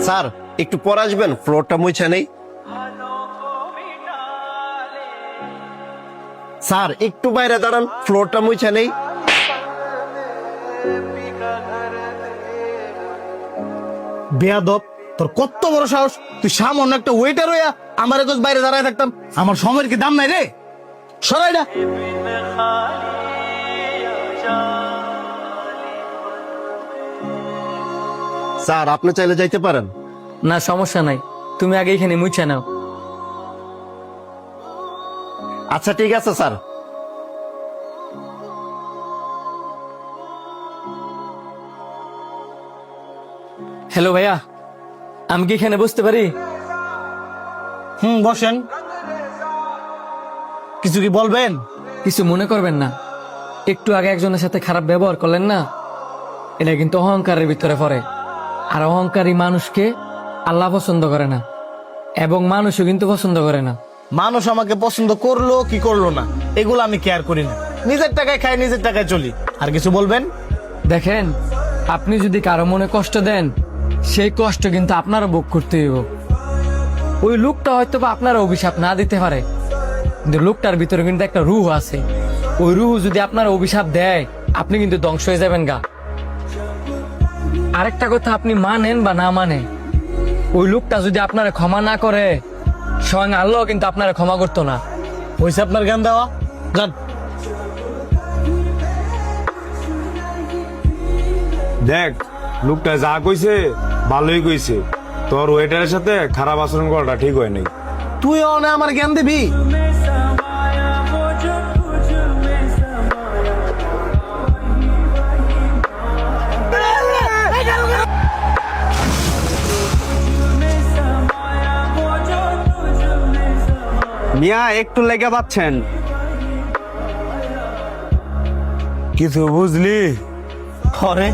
Sir একটু পরে আসবেন, ফ্লোরটা মুছে নেই। স্যার একটু বাইরে দাঁড়ান, ফ্লোরটা মুছে নেই। বেয়াদব, তোর কত বড় সাহস! তুই সামান্য একটা ওয়েটার হইয়া আমার একটু বাইরে দাঁড়ায় থাকতাম? আমার সময়ের কি দাম নাই রে? সরাই না। স্যার আপনি চাইলে যাইতে পারেন। না সমস্যা নাই, তুমি আগে এখানে মুছে নাও। আচ্ছা ঠিক আছে স্যার। হ্যালো ভাইয়া, আমি কি এখানে বসতে পারি? বসেন। কিছু কি বলবেন? কিছু মনে করবেন না, একটু আগে একজনের সাথে খারাপ ব্যবহার করলেন না, এটা কিন্তু অহংকারের ভিতরে পড়ে। আর অহংকারী মানুষকে আল্লাহ পছন্দ করে না, এবং মানুষও কিন্তু পছন্দ করে না। মানুষ আমাকে পছন্দ করলো কি করলো না এগুলো আমি কেয়ার করি না। নিজের টাকায় খাই, নিজের টাকায় চলি। আর কিছু বলবেন? দেখেন, আপনি যদি কারো মনে কষ্ট দেন, সেই কষ্ট কিন্তু আপনারও ভোগ করতে হইব। ওই লোকটা হয়তো বা আপনার অভিশাপ না দিতে পারে, কিন্তু লোকটার ভিতরে কিন্তু একটা রূহ আছে। ওই রূহ যদি আপনার অভিশাপ দেয়, আপনি কিন্তু ধ্বংস হয়ে যাবেন গা। আরেকটা কথা, আপনি মানেন বা না মানে, ওই লোকটা যদি আপনারা ক্ষমা না করে, স্বয়ং আল্লাহ কিন্তু আপনারা ক্ষমা করতো না। হয়েছে আপনার জ্ঞান দেওয়া, যান। দেখ, লোকটা যা কইছে ভালোই কইছে। তোর ওয়েটারের সাথে খারাপ আচরণ করাটা ঠিক হয় নাই। তুই অনে আমার জ্ঞান দিবি? মিয়া একটু লেগে পাচ্ছেন? কিছু বুঝলি? হরে